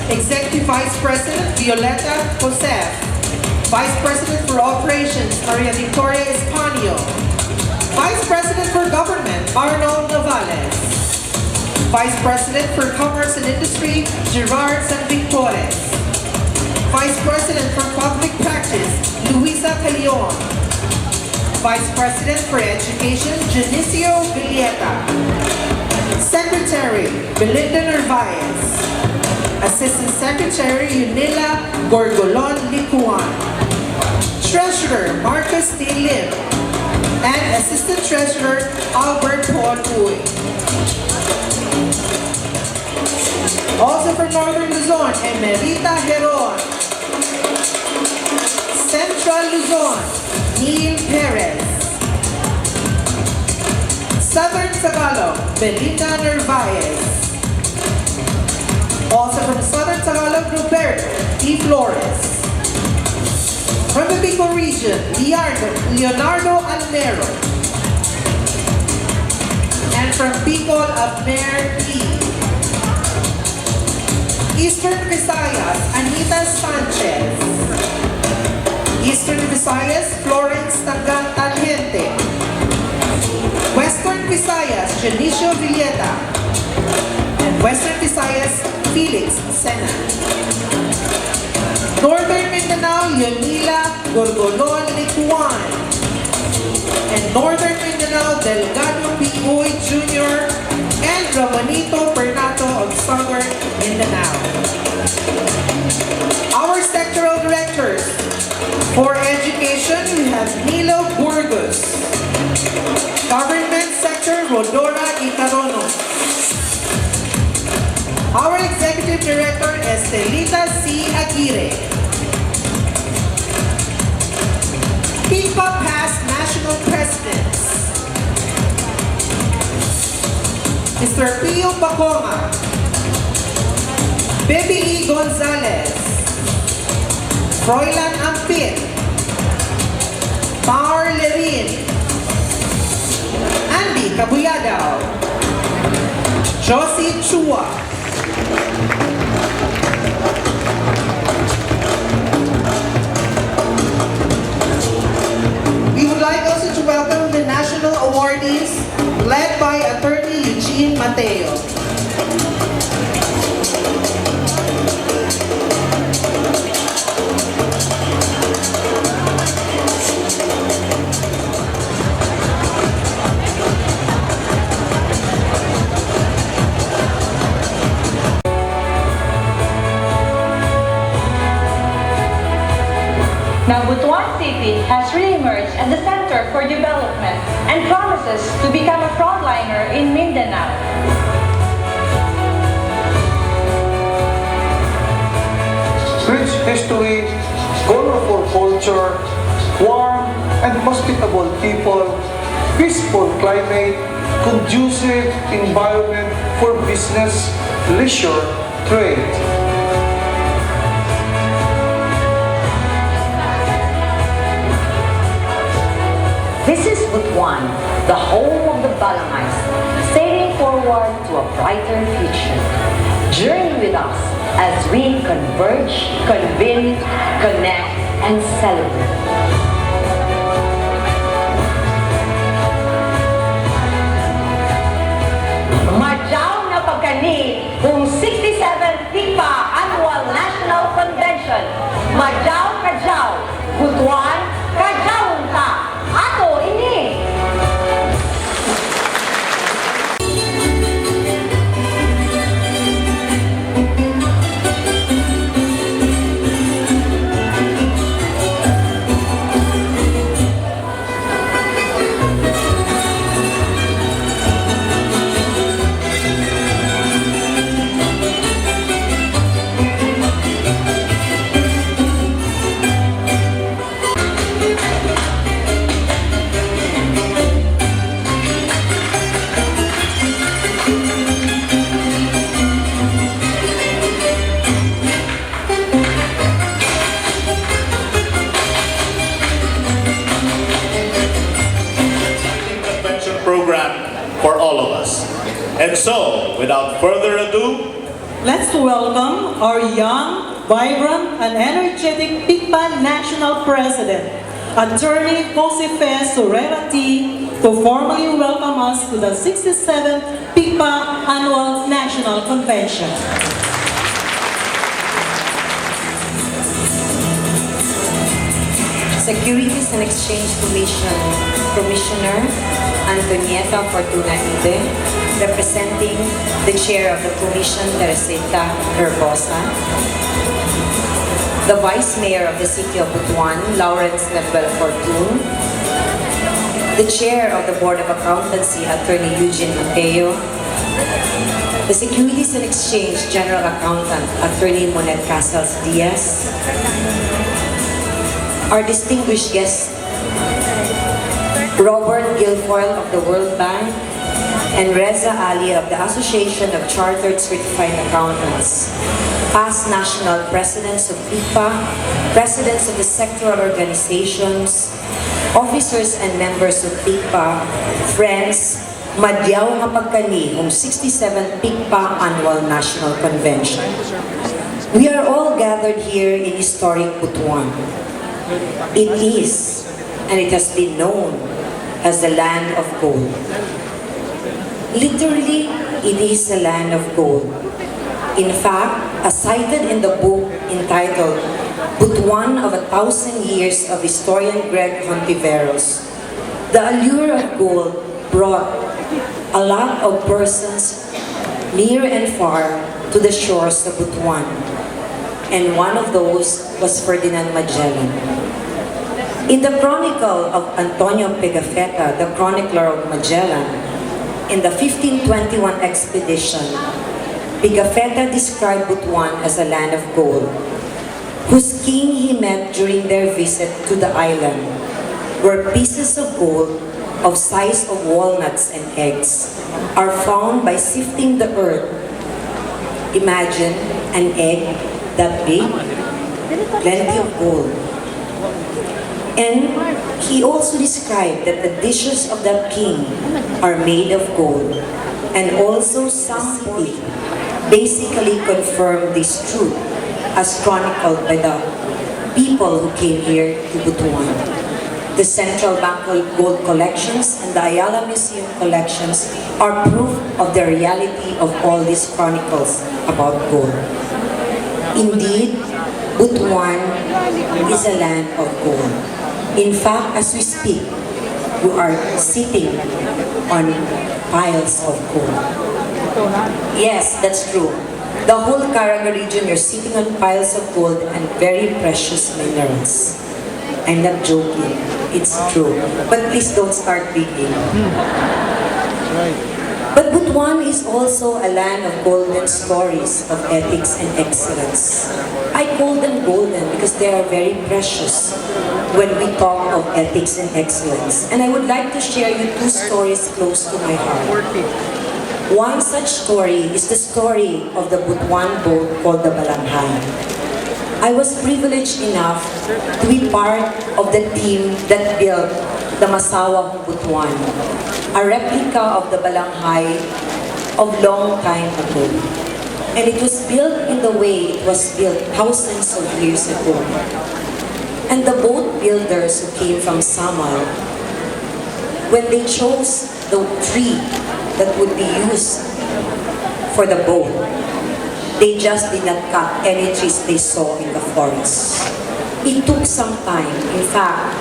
Executive Vice President Violeta Josef, Vice President for Operations Maria Victoria Espanio, Vice President for Government Arnold Novales, Vice President for Commerce and Industry Gerard San Victores, Vice President for Public Practice Luisa Calion, Vice President for Education Janicio Villeta, Secretary Belinda Narvaez, Assistant Secretary Yunila Gorgolon Licuan, Treasurer Marcus D. Lim, and Assistant Treasurer Albert Paul Uy. Also from Northern Luzon, Emerita Heron. Central Luzon, Neil Perez. Southern Tagalog, Belinda Narvaez. Also from Southern Tagalog, Roberto D. Flores. From the Bicol region, Leonardo Almero. And from Bicol, Abner E. Eastern Visayas, Anita Sanchez. Eastern Visayas, Florence Tangente. Western Visayas, Janicio Villeta. And Western Visayas, Felix Sena. Northern Mindanao, Yonila Gorgolon Licuan. And Northern Mindanao, Delgado P. Uy Jr. and Ramonito Pernato of Southern Mindanao. Our sectoral directors for education, we have Nilo Burgos. Government sector, Rodora Icarono. Our Executive Director, Estelita C. Aguirre. PICPA past National Presidents. Mr. Pio Bacoma. Baby E. Gonzalez. Froilan Ampit. Power Levin. Andy Cabuyadao. Josie Chua. We would like also to welcome the national awardees led by Attorney Eugene Mateo. Now, Butuan City has re-emerged as the center for development and promises to become a frontliner in Mindanao. Rich history, colorful culture, warm and hospitable people, peaceful climate, conducive environment for business, leisure, trade. This is Butuan, the home of the Balangais, sailing forward to a brighter future. Journey with us as we converge, convene, connect, and celebrate. Madyaw na pagkani kung 67th PICPA Annual National Convention. Madyaw kadyaw, Butuan kadyaw ka. Ato ini. So, without further ado, Let's welcome our young, vibrant, and energetic PICPA National President, Attorney Josefe Sorera T, to formally welcome us to the 67th PICPA Annual National Convention. Securities and Exchange Commission Commissioner Antonieta Fortuna Ibe, representing the Chair of the Commission, Teresita Herbosa, the Vice Mayor of the City of Butuan, Lawrence Lebel Fortun, the Chair of the Board of Accountancy, Attorney Eugene Mateo, the Securities and Exchange General Accountant, Attorney Monet Casals Diaz, our distinguished guest, Robert Guilfoyle of the World Bank, and Reza Ali of the Association of Chartered Certified Accountants, past national presidents of PICPA, presidents of the sectoral organizations, officers and members of PICPA, friends, madyaw nga pagkani ng 67th PICPA Annual National Convention. We are all gathered here in historic Butuan. It is, and it has been known as the land of gold. Literally, it is a land of gold. In fact, as cited in the book entitled Butuan of 1,000 Years of historian Greg Hontiveros, the allure of gold brought a lot of persons near and far to the shores of Butuan. And one of those was Ferdinand Magellan. In the Chronicle of Antonio Pigafetta, the chronicler of Magellan, in the 1521 expedition, Pigafetta described Butuan as a land of gold, whose king he met during their visit to the island, where pieces of gold of size of walnuts and eggs are found by sifting the earth. Imagine an egg that big, plenty of gold. And he also described that the dishes of that king are made of gold, and also some city basically confirmed this truth as chronicled by the people who came here to Butuan. The Central Bank gold collections and the Ayala Museum collections are proof of the reality of all these chronicles about gold. Indeed, Butuan is a land of gold. In fact, as we speak, we are sitting on piles of gold. Yes, that's true. The whole Caraga region, you're sitting on piles of gold and very precious minerals. I'm not joking. It's true. But please don't start digging. But Butuan is also a land of golden stories of ethics and excellence. I call them golden because they are very precious when we talk of ethics and excellence. And I would like to share you two stories close to my heart. One such story is the story of the Butuan boat called the Balanghay. I was privileged enough to be part of the team that built the Masawa Butuan, a replica of the Balanghay of long time ago. And it was built in the way it was built thousands of years ago. And the boat builders who came from Samal, when they chose the tree that would be used for the boat, they just did not cut any trees they saw in the forest. It took some time. In fact,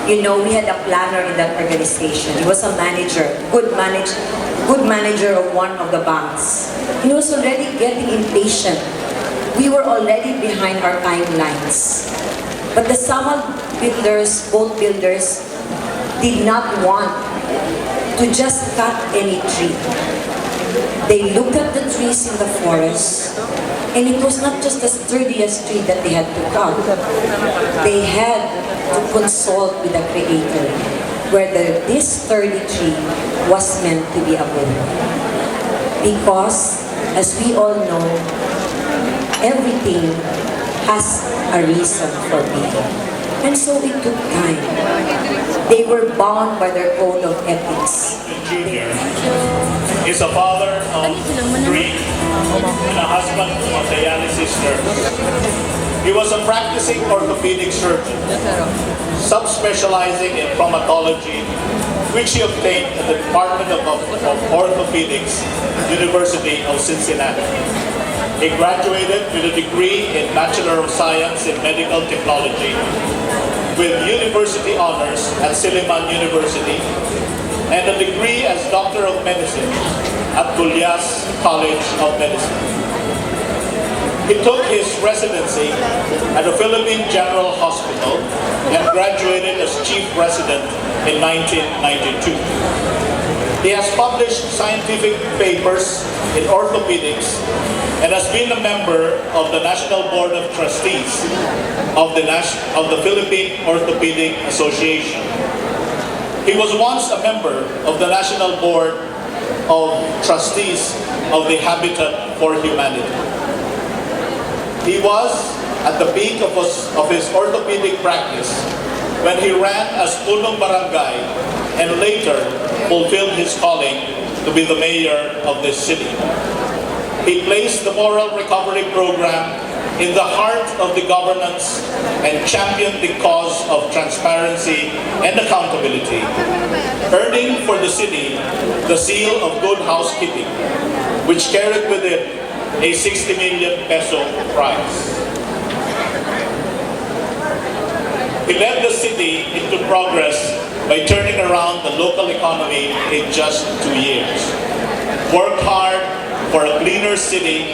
you know, we had a planner in that organization. He was a manager, good manager of one of the banks. He was already getting impatient. We were already behind our timelines. But the Samal builders, boat builders, did not want to just cut any tree. They looked at the trees in the forest, and it was not just the sturdiest tree that they had to cut. They had to consult with the Creator, whether this sturdy tree was meant to be a boat. Because, as we all know, everything has a reason for being. And so it took time. They were bound by their code of ethics. Junior. is a father of 3 and a husband to a dialysis nurse. He was a practicing orthopedic surgeon, subspecializing in traumatology, which he obtained at the Department of Orthopedics, University of Cincinnati. He graduated with a degree in Bachelor of Science in Medical Technology with university honors at Silliman University and a degree as Doctor of Medicine at Gulyas College of Medicine. He took his residency at the Philippine General Hospital and graduated as Chief Resident in 1992. He has published scientific papers in orthopedics and has been a member of the National Board of Trustees of the Philippine Orthopedic Association. He was once a member of the National Board of Trustees of the Habitat for Humanity. He was at the peak of his orthopedic practice when he ran as Punong Barangay and later fulfilled his calling to be the mayor of this city. He placed the Moral Recovery Program in the heart of the governance and championed the cause of transparency and accountability, earning for the city the seal of good housekeeping, which carried with it a 60 million peso prize. He led the city into progress by turning around the local economy in just 2 years, worked hard for a cleaner city,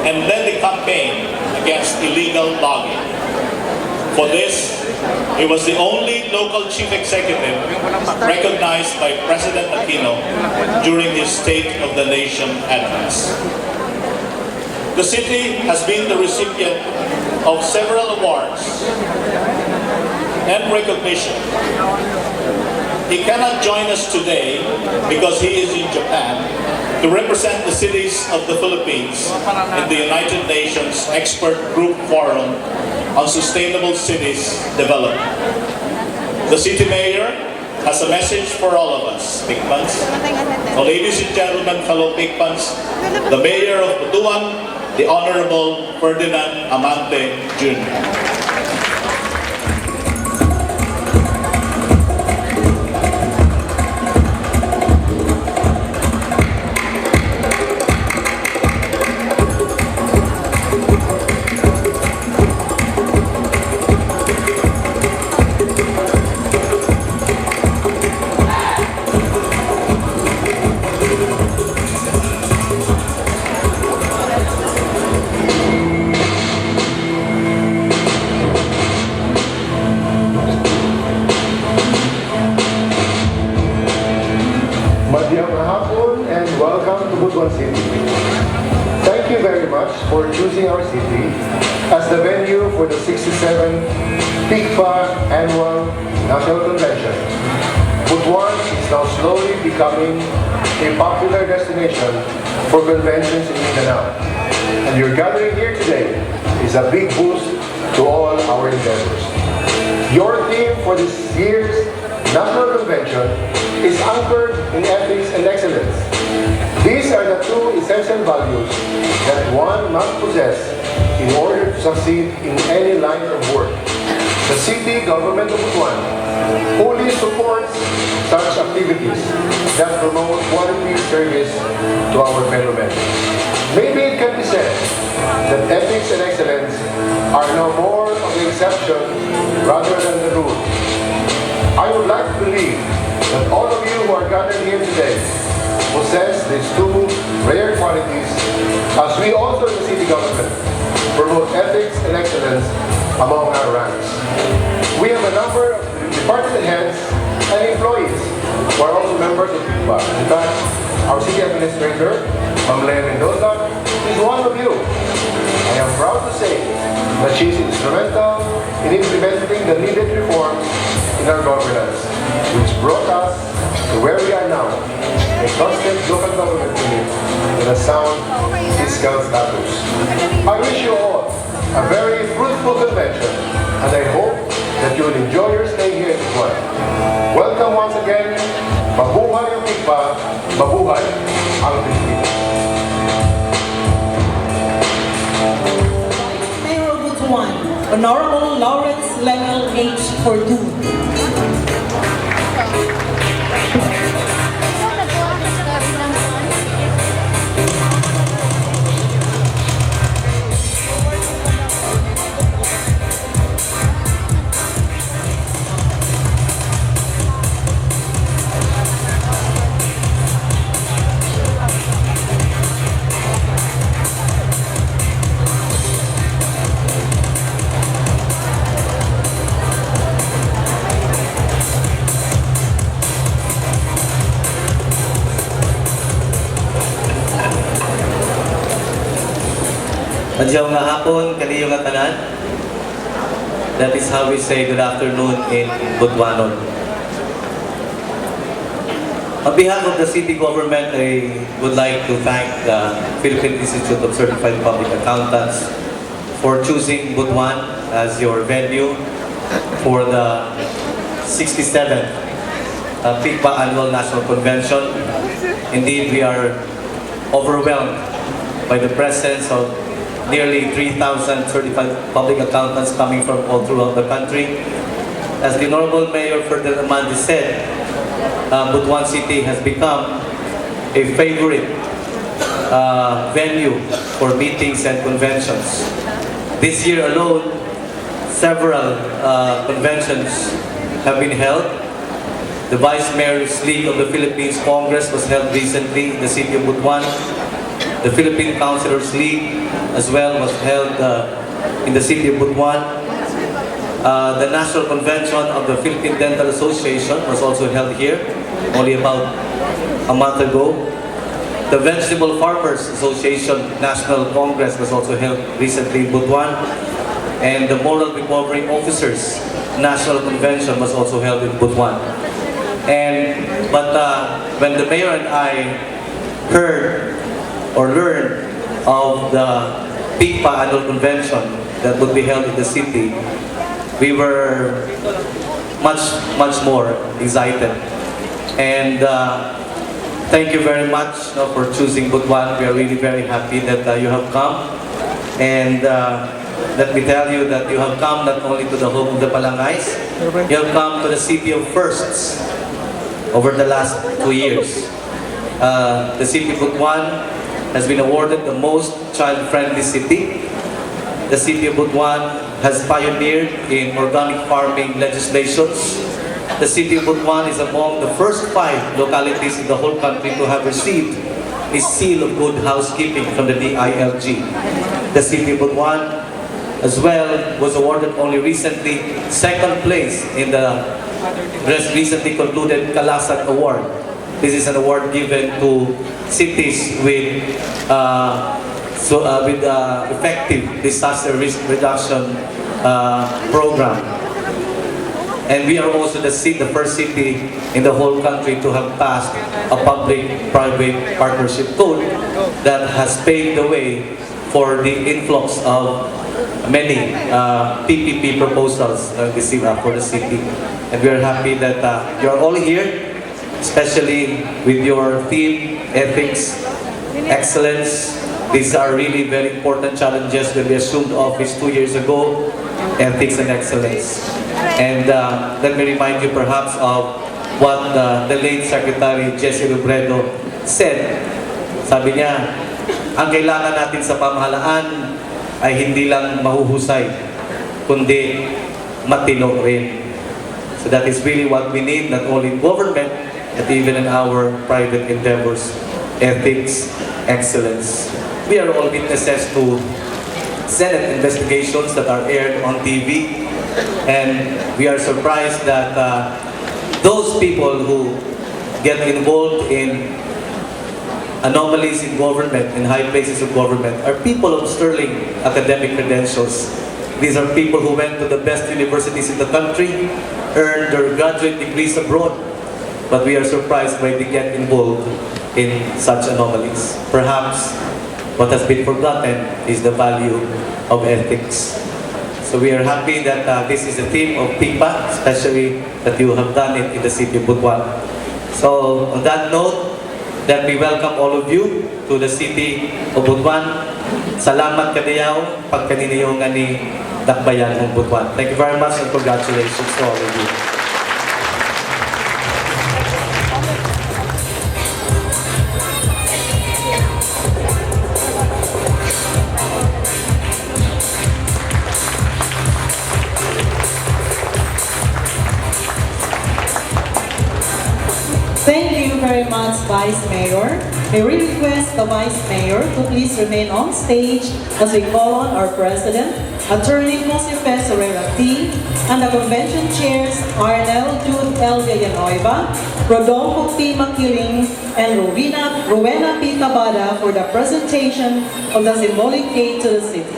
and led the campaign against illegal logging. For this, he was the only local chief executive recognized by President Aquino during his State of the Nation address. The city has been the recipient of several awards and recognition. He cannot join us today because he is in Japan to represent the cities of the Philippines in the United Nations Expert Group Forum on Sustainable Cities Development. The city mayor has a message for all of us, PICPAns. So ladies and gentlemen, fellow PICPAns, the mayor of Butuan, the Honorable Ferdinand Amante Jr. Butuan City. Thank you very much for choosing our city as the venue for the 67th PICPA Annual National Convention. Butuan is now slowly becoming a popular destination for conventions in Mindanao. And your gathering here today is a big boost to all our endeavors. Your theme for this year's National Convention is anchored in ethics and excellence. These are the two essential values that one must possess in order to succeed in any line of work. The city government of Butuan fully supports such activities that promote quality service to our fellow men. Maybe it can be said that ethics and excellence are now more of the exception rather than the rule. I would like to believe that all of you who are gathered here today possess these two rare qualities as we also in the city government promote ethics and excellence among our ranks. We have a number of department heads and employees who are also members of PICPA. In fact, our city administrator, Ma'am Lea Mendoza, is one of you. I am proud to say that she is instrumental in implementing the needed reforms in our governance, which brought us to where we are now, a constant local government unit with a sound fiscal status. I wish you all a very fruitful convention, and I hope that you will enjoy your stay here in Butuan. Welcome once again Mabuhay ang PICPA, mabuhay ang Pilipinas. Mayor of Butuan, Honorable Lawrence Level H. Fortune. Adyaw nga hapon, kaniyo nga tanan. That is how we say good afternoon in Butuanon. On behalf of the city government, I would like to thank the Philippine Institute of Certified Public Accountants for choosing Butuan as your venue for the 67th PICPA Annual National Convention. Indeed, we are overwhelmed by the presence of nearly 3,000 certified public accountants coming from all throughout the country. As the Honorable Mayor Ferdinand Amandi said, Butuan City has become a favorite venue for meetings and conventions. This year alone, several conventions have been held. The Vice Mayor's League of the Philippines Congress was held recently in the city of Butuan. The Philippine Councilors League as well was held in the city of Butuan. The National Convention of the Philippine Dental Association was also held here only about a month ago. The Vegetable Farmers Association National Congress was also held recently in Butuan. And the Moral Recovery Officers National Convention was also held in Butuan. But when the Mayor and I heard or learned of the PICPA Annual Convention that would be held in the city, we were much more excited. And thank you very much for choosing Butuan. We are really very happy that you have come. And let me tell you that you have come not only to the home of the Palangays, you have come to the city of firsts over the last 2 years. The city of Butuan has been awarded the most child-friendly city. The city of Butuan has pioneered in organic farming legislations. The city of Butuan is among the first 5 localities in the whole country to have received a seal of good housekeeping from the DILG. The city of Butuan as well was awarded only recently 2nd place in the recently concluded Kalasan Award. This is an award given to cities with effective disaster risk reduction program. And we are also the first city in the whole country to have passed a public-private partnership code that has paved the way for the influx of many PPP proposals for the city. And we are happy that you are all here, especially with your theme, ethics, excellence. These are really very important challenges when we assumed office 2 years ago, ethics and excellence. And let me remind you perhaps of what the late Secretary Jesse Robredo said. Sabi niya, ang kailangan natin sa pamahalaan ay hindi lang mahuhusay, kundi matino rin. So that is really what we need, not only in government, but even in our private endeavors, ethics, excellence. We are all witnesses to Senate investigations that are aired on TV, and we are surprised that those people who get involved in anomalies in government, in high places of government, are people of sterling academic credentials. These are people who went to the best universities in the country, earned their graduate degrees abroad, but we are surprised when they get involved in such anomalies. Perhaps what has been forgotten is the value of ethics. So we are happy that this is the theme of PICPA, especially that you have done it in the city of Butuan. So on that note, let me welcome all of you to the city of Butuan. Salamat kadayaw pagkaniniyo nga ni Dakbayan ng Butuan. Thank you very much and congratulations to all of you. Thank you very much, Vice Mayor. May we request the Vice Mayor to please remain on stage as we call on our President, Attorney Joseph Sorera T, and the Convention Chairs Arnel Jude L. Villanueva, Rodolfo P. Makiling, and Rowena P. Tabada for the presentation of the symbolic gate to the city.